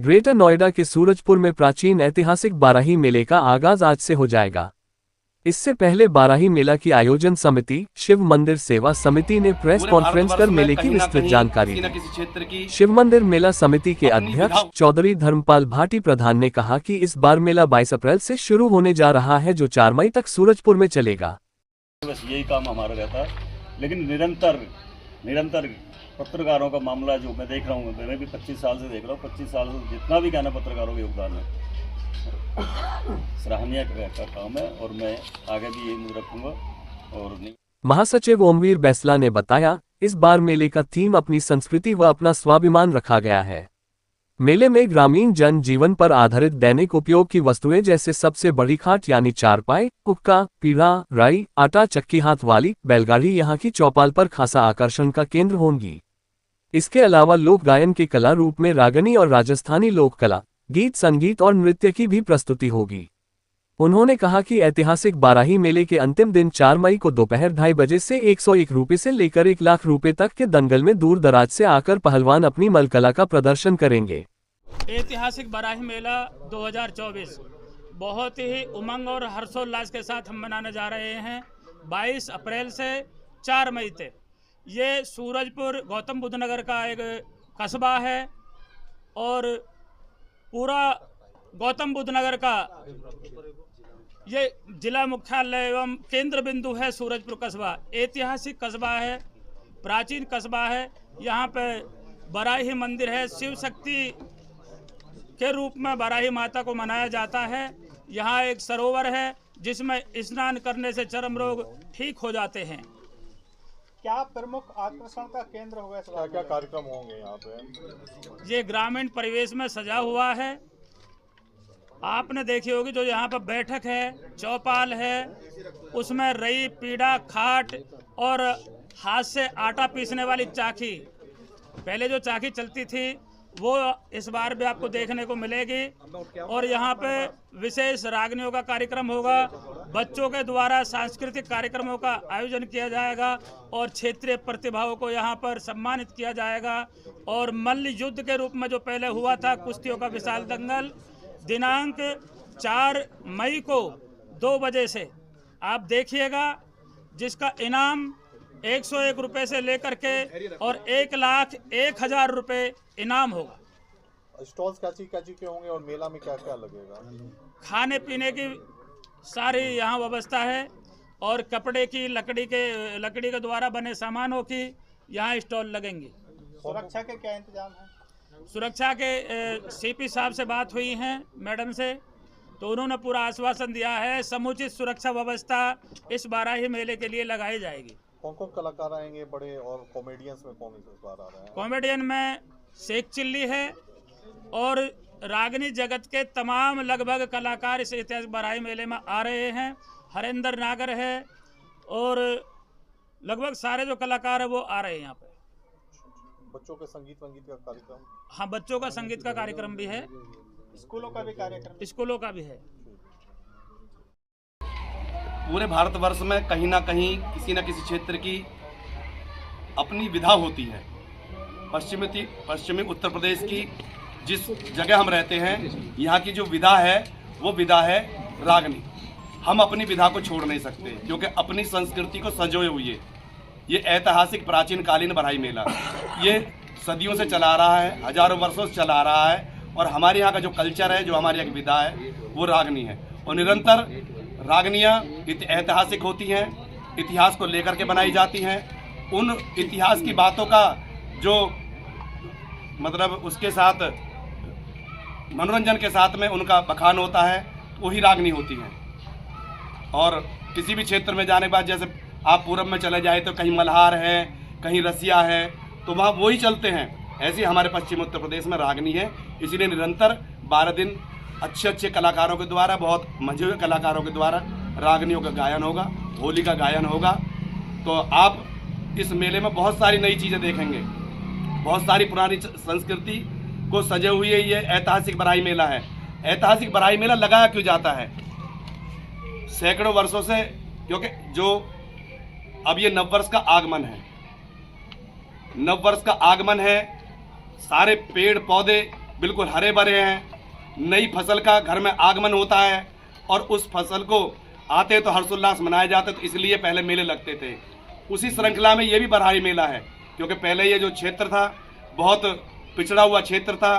Greater Noida के सूरजपुर में प्राचीन ऐतिहासिक बाराही मेले का आगाज आज से हो जाएगा। इससे पहले बाराही मेला की आयोजन समिति शिव मंदिर सेवा समिति ने प्रेस कॉन्फ्रेंस कर मेले की विस्तृत जानकारी दी। शिव मंदिर मेला समिति के अध्यक्ष चौधरी धर्मपाल भाटी प्रधान ने कहा कि इस बार मेला 22 अप्रैल से शुरू होने जा रहा है, जो 4 मई तक सूरजपुर में चलेगा। बस यही काम हमारा रहता है, लेकिन निरंतर पत्रकारों का मामला जो मैं देख रहा हूँ, मैं भी 25 साल से देख रहा हूँ। 25 साल से जितना भी कहना पत्रकारों का योगदान है, सराहनीय का काम है और मैं आगे भी यही रखूंगा। और महासचिव ओमवीर बैसला ने बताया, इस बार मेले का थीम अपनी संस्कृति व अपना स्वाभिमान रखा गया है। मेले में ग्रामीण जन जीवन पर आधारित दैनिक उपयोग की वस्तुएं जैसे सबसे बड़ी खाट यानी चारपाई, कुक्का, पीढ़ा, राई, आटा चक्की, हाथ वाली बैलगाड़ी यहाँ की चौपाल पर खासा आकर्षण का केंद्र होंगी। इसके अलावा लोक गायन के कला रूप में रागनी और राजस्थानी लोक कला, गीत संगीत और नृत्य की भी प्रस्तुति होगी। उन्होंने कहा कि ऐतिहासिक बाराही मेले के अंतिम दिन 4 मई को दोपहर 2:30 बजे से 101 रुपये से लेकर 1 लाख रुपये तक के दंगल में दूर दराज से आकर पहलवान अपनी मलकला का प्रदर्शन करेंगे। ऐतिहासिक बाराही मेला 2024 बहुत ही उमंग और हर्षोल्लास के साथ हम मनाने जा रहे हैं। 22 अप्रैल से 4 मई तक ये सूरजपुर गौतम बुद्ध नगर का एक कस्बा है और पूरा गौतम बुद्ध नगर का ये जिला मुख्यालय एवं केंद्र बिंदु है। सूरजपुर कस्बा ऐतिहासिक कस्बा है, प्राचीन कस्बा है। यहाँ पे बाराही मंदिर है, शिव शक्ति के रूप में बाराही माता को मनाया जाता है। यहाँ एक सरोवर है जिसमें स्नान करने से चर्म रोग ठीक हो जाते हैं। क्या प्रमुख आकर्षण का केंद्र होगा? क्या कार्यक्रम होंगे यहाँ पे? ये ग्रामीण परिवेश में सजा हुआ है। आपने देखी होगी जो यहाँ पर बैठक है, चौपाल है, उसमें रई, पीढ़ा, खाट और हाथ से आटा पीसने वाली चाकी, पहले जो चाकी चलती थी वो इस बार भी आपको देखने को मिलेगी। और यहाँ पे विशेष रागनियों का कार्यक्रम होगा, बच्चों के द्वारा सांस्कृतिक कार्यक्रमों का आयोजन किया जाएगा और क्षेत्रीय प्रतिभाओं को यहाँ पर सम्मानित किया जाएगा। और मल्ल युद्ध के रूप में जो पहले हुआ था कुश्तियों का विशाल दंगल, दिनांक 4 मई को 2 बजे से आप देखिएगा, जिसका इनाम 101 रुपये से लेकर के और 1,01,000 रुपये इनाम होगा। स्टॉल्स काची के होंगे और मेला में क्या क्या लगेगा? खाने पीने की सारी यहाँ व्यवस्था है और कपड़े की, लकड़ी के द्वारा बने सामानों की यहाँ स्टॉल लगेंगे। सुरक्षा के क्या इंतजाम है? सुरक्षा के सीपी साहब से बात हुई है मैडम से, तो उन्होंने पूरा आश्वासन दिया है समुचित सुरक्षा व्यवस्था इस बाराही मेले के लिए लगाई जाएगी। कौन कौन कलाकार आएंगे बड़े, और कॉमेडियंस में कौन इस बार आ रहे हैं? कॉमेडियन में शेख चिल्ली है और रागनी जगत के तमाम लगभग कलाकार इस ऐतिहासिक बाराही मेले में आ रहे हैं। हरेंद्र नागर है और लगभग सारे जो कलाकार है वो आ रहे हैं यहाँ पे। बच्चों के संगीत का कार्यक्रम? हाँ, बच्चों का संगीत का कार्यक्रम भी है। स्कूलों का भी कार्यक्रम? स्कूलों का भी है। पूरे भारतवर्ष में कहीं ना कहीं किसी न किसी क्षेत्र की अपनी विधा होती है। पश्चिमी उत्तर प्रदेश की जिस जगह हम रहते हैं, यहाँ की जो विधा है वो विधा है रागनी। हम अपनी विधा को छोड़ नहीं सकते क्योंकि अपनी संस्कृति को संजोए हुए ये ऐतिहासिक प्राचीन कालीन बाराही मेला ये सदियों से चला रहा है, हजारों वर्षों से चला रहा है। और हमारे यहाँ का जो कल्चर है, जो हमारी यहाँ की विधा है वो रागनी है। और निरंतर रागनियाँ ऐतिहासिक होती हैं, इतिहास को लेकर के बनाई जाती हैं। उन इतिहास की बातों का जो मतलब उसके साथ मनोरंजन के साथ में उनका बखान होता है, वही रागनी होती हैं। और किसी भी क्षेत्र में जाने के बाद, जैसे आप पूरब में चले जाए तो कहीं मल्हार है, कहीं रसिया है, तो वहाँ वही चलते हैं। ऐसे हमारे पश्चिम उत्तर प्रदेश में रागनी है। इसीलिए निरंतर 12 दिन अच्छे कलाकारों के द्वारा, बहुत मंझे हुए कलाकारों के द्वारा रागनियों का गायन होगा, होली का गायन होगा। तो आप इस मेले में बहुत सारी नई चीज़ें देखेंगे, बहुत सारी पुरानी संस्कृति को सजे हुए ये ऐतिहासिक बाराही मेला है। ऐतिहासिक बाराही मेला लगाया क्यों जाता है? सैकड़ों वर्षों से, क्योंकि जो अब ये नववर्ष का आगमन है, नववर्ष का आगमन है, सारे पेड़ पौधे बिल्कुल हरे भरे हैं। नई फसल का घर में आगमन होता है और उस फसल को आते तो हर्षोल्लास मनाए जाते, तो इसलिए पहले मेले लगते थे। उसी श्रृंखला में ये भी बरहाई मेला है, क्योंकि पहले ये जो क्षेत्र था बहुत पिछड़ा हुआ क्षेत्र था।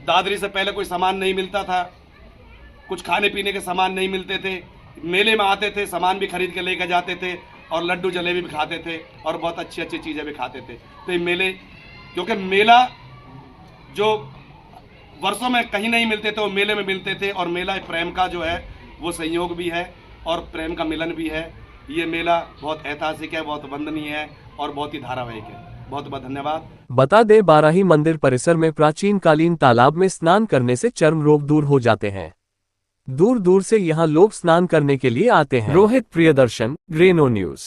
दादरी से पहले कोई सामान नहीं मिलता था, कुछ खाने पीने के सामान नहीं मिलते थे। मेले में आते थे, सामान भी खरीद के लेकर जाते थे और लड्डू जलेबी भी खाते थे और बहुत अच्छी अच्छी चीज़ें भी खाते थे। तो ये मेले, क्योंकि मेला जो वर्षों में कहीं नहीं मिलते थे वो मेले में मिलते थे, और मेला प्रेम का जो है वो संयोग भी है और प्रेम का मिलन भी है। ये मेला बहुत ऐतिहासिक है, बहुत वंदनीय है और बहुत ही धारावाहिक है। बहुत बहुत धन्यवाद। बता दें, बाराही मंदिर परिसर में प्राचीन कालीन तालाब में स्नान करने से चर्म रोग दूर हो जाते हैं। दूर दूर से यहाँ लोग स्नान करने के लिए आते हैं। रोहित प्रियदर्शन, ग्रेनो न्यूज।